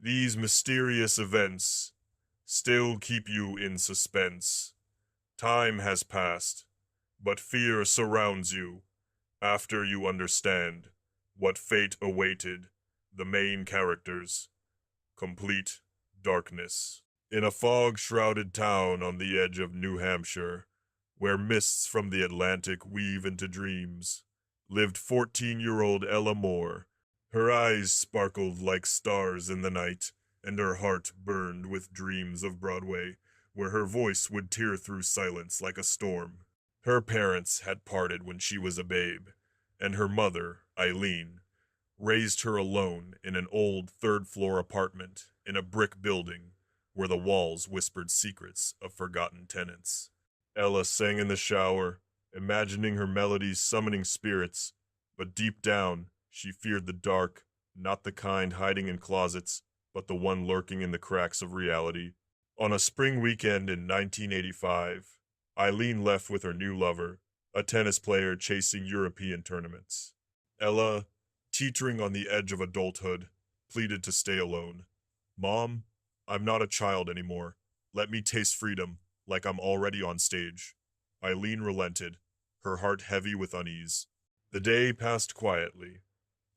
These mysterious events still keep you in suspense. Time has passed, but fear surrounds you after you understand what fate awaited the main characters. Complete darkness. In a fog-shrouded town on the edge of New Hampshire, where mists from the Atlantic weave into dreams, lived 14-year-old Ella Moore. Her eyes sparkled like stars in the night, and her heart burned with dreams of Broadway, where her voice would tear through silence like a storm. Her parents had parted when she was a babe, and her mother, Eileen, raised her alone in an old third-floor apartment in a brick building where the walls whispered secrets of forgotten tenants. Ella sang in the shower, imagining her melodies summoning spirits, but deep down, she feared the dark, not the kind hiding in closets, but the one lurking in the cracks of reality. On a spring weekend in 1985, Eileen left with her new lover, a tennis player chasing European tournaments. Ella, teetering on the edge of adulthood, pleaded to stay alone. "Mom, I'm not a child anymore. Let me taste freedom, like I'm already on stage." Eileen relented, her heart heavy with unease. The day passed quietly.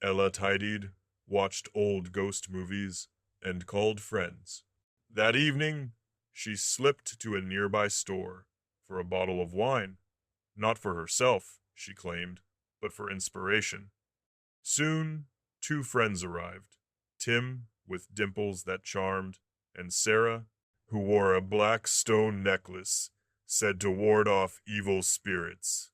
Ella tidied, watched old ghost movies, and called friends. That evening, she slipped to a nearby store for a bottle of wine. Not for herself, she claimed, but for inspiration. Soon, two friends arrived. Tim, with dimples that charmed, and Sarah, who wore a black stone necklace, said to ward off evil spirits.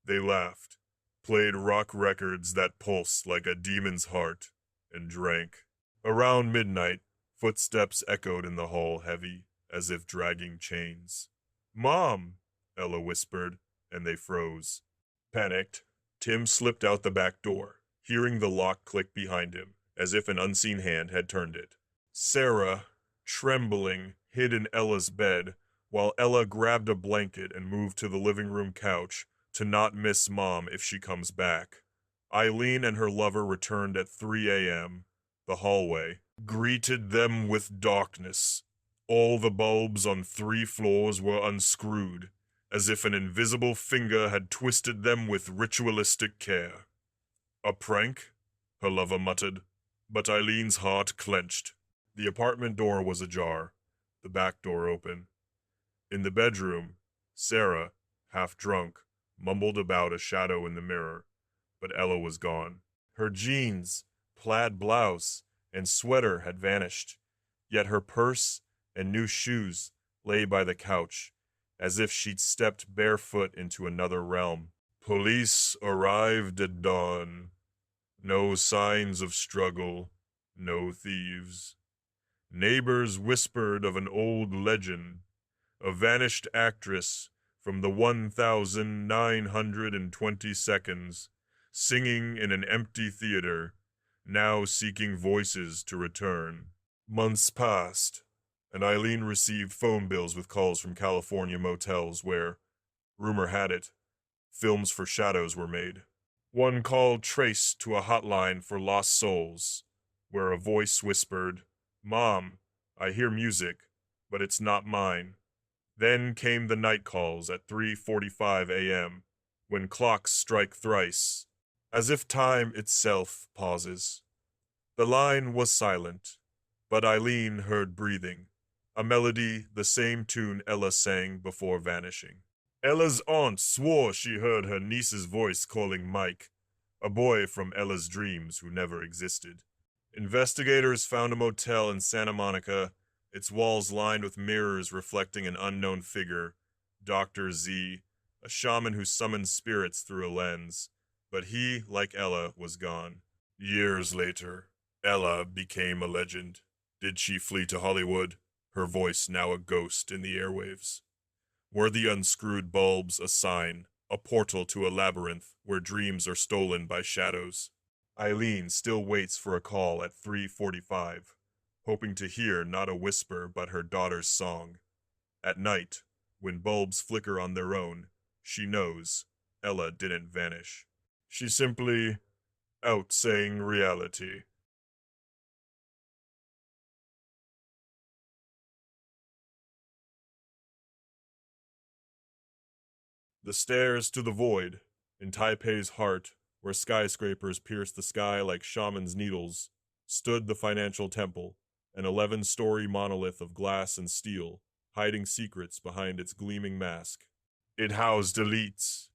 They laughed, played rock records that pulsed like a demon's heart, and drank. Around midnight, footsteps echoed in the hall heavy, as if dragging chains. "Mom," Ella whispered, and they froze. Panicked, Tim slipped out the back door, hearing the lock click behind him, as if an unseen hand had turned it. Sarah, trembling, hid in Ella's bed, while Ella grabbed a blanket and moved to the living room couch to not miss Mom if she comes back. Eileen and her lover returned at 3 a.m. The hallway greeted them with darkness. All the bulbs on 3 floors were unscrewed, as if an invisible finger had twisted them with ritualistic care. "A prank?" her lover muttered, but Eileen's heart clenched. The apartment door was ajar, the back door open. In the bedroom, Sarah, half drunk, mumbled about a shadow in the mirror, but Ella was gone. Her jeans, plaid blouse, and sweater had vanished, yet her purse and new shoes lay by the couch, as if she'd stepped barefoot into another realm. Police arrived at dawn. No signs of struggle, no thieves. Neighbors whispered of an old legend, a vanished actress from the 1920 seconds, singing in an empty theater, now seeking voices to return. Months passed, and Eileen received phone bills with calls from California motels where, rumor had it, films for shadows were made. One call traced to a hotline for lost souls, where a voice whispered, "Mom, I hear music, but it's not mine." Then came the night calls at 3:45 a.m., when clocks strike thrice, as if time itself pauses. The line was silent, but Eileen heard breathing, a melody the same tune Ella sang before vanishing. Ella's aunt swore she heard her niece's voice calling Mike, a boy from Ella's dreams who never existed. Investigators found a motel in Santa Monica, its walls lined with mirrors reflecting an unknown figure, Dr. Z, a shaman who summons spirits through a lens. But he, like Ella, was gone. Years later, Ella became a legend. Did she flee to Hollywood, her voice now a ghost in the airwaves? Were the unscrewed bulbs a sign, a portal to a labyrinth where dreams are stolen by shadows? Eileen still waits for a call at 3:45, hoping to hear not a whisper but her daughter's song. At night, when bulbs flicker on their own, she knows Ella didn't vanish. She's simply out saying reality. The stairs to the void, in Taipei's heart, where skyscrapers pierce the sky like shaman's needles, stood the financial temple, an 11-story monolith of glass and steel, hiding secrets behind its gleaming mask. It housed elites,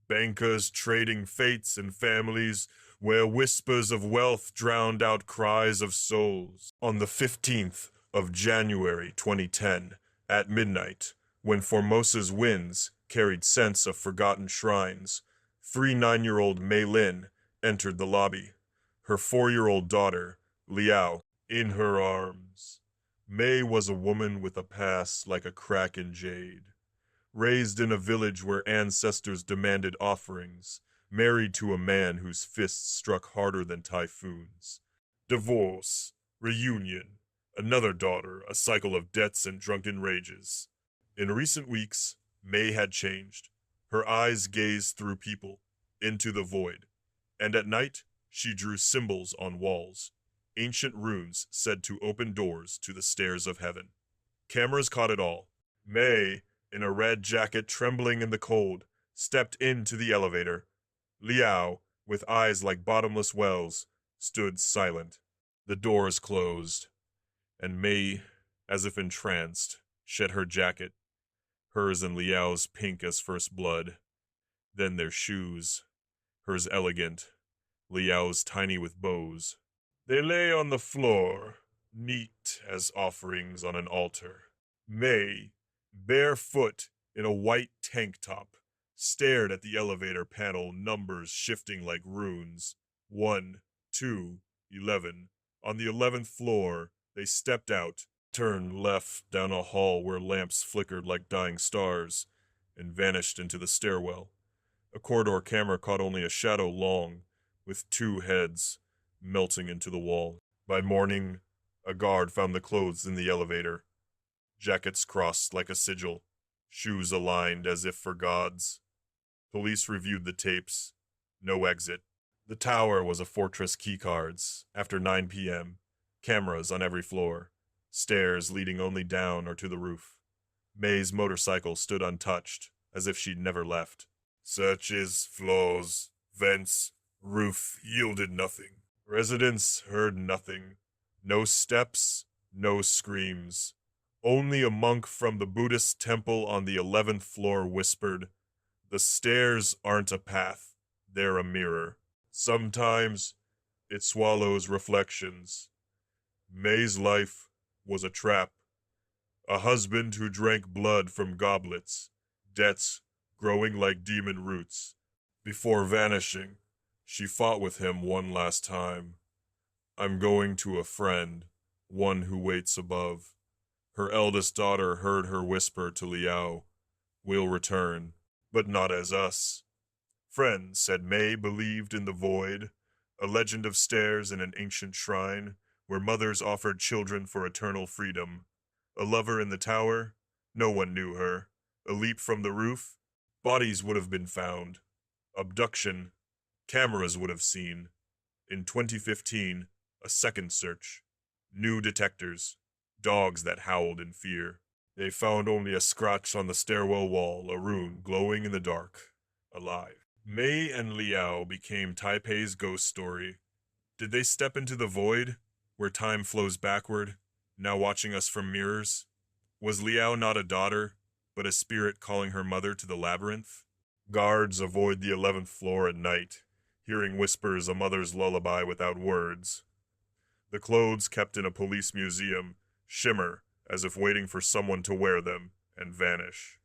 bankers trading fates and families, where whispers of wealth drowned out cries of souls. On the 15th of January 2010, at midnight, when Formosa's winds carried scents of forgotten shrines, free 9-year-old Mei Lin entered the lobby, her 4-year-old daughter, Liao, in her arms. Mei was a woman with a past like a crack in jade. Raised in a village where ancestors demanded offerings, married to a man whose fists struck harder than typhoons. Divorce, reunion, another daughter, a cycle of debts and drunken rages. In recent weeks, Mei had changed. Her eyes gazed through people, into the void, and at night she drew symbols on walls, ancient runes said to open doors to the stairs of heaven. Cameras caught it all. Mei, in a red jacket trembling in the cold, stepped into the elevator. Liao, with eyes like bottomless wells, stood silent. The doors closed, and Mei, as if entranced, shed her jacket, hers and Liao's pink as first blood. Then their shoes, hers elegant, Liao's tiny with bows. They lay on the floor, neat as offerings on an altar. Mei, barefoot in a white tank top, stared at the elevator panel, numbers shifting like runes. 1, 2, 11. On the 11th floor, they stepped out, turned left down a hall where lamps flickered like dying stars, and vanished into the stairwell. A corridor camera caught only a shadow long, with 2 heads, melting into the wall. By morning, a guard found the clothes in the elevator. Jackets crossed like a sigil, shoes aligned as if for gods. Police reviewed the tapes. No exit. The tower was a fortress keycards. After 9 p.m., cameras on every floor, stairs leading only down or to the roof. Mei's motorcycle stood untouched, as if she'd never left. Searches, floors, vents, roof yielded nothing. Residents heard nothing. No steps, no screams. Only a monk from the Buddhist temple on the 11th floor whispered, "The stairs aren't a path, they're a mirror. Sometimes it swallows reflections." Mei's life was a trap. A husband who drank blood from goblets, debts growing like demon roots. Before vanishing, she fought with him one last time. "I'm going to a friend, one who waits above." Her eldest daughter heard her whisper to Liao, "We'll return, but not as us." Friends said Mei believed in the void, a legend of stairs in an ancient shrine, where mothers offered children for eternal freedom. A lover in the tower? No one knew her. A leap from the roof? Bodies would have been found. Abduction? Cameras would have seen. In 2015, a second search. New detectors. Dogs that howled in fear. They found only a scratch on the stairwell wall, a rune glowing in the dark. Alive. Mei and Liao became Taipei's ghost story. Did they step into the void, where time flows backward, now watching us from mirrors? Was Liao not a daughter, but a spirit calling her mother to the labyrinth? Guards avoid the 11th floor at night, hearing whispers a mother's lullaby without words. The clothes kept in a police museum shimmer as if waiting for someone to wear them and vanish.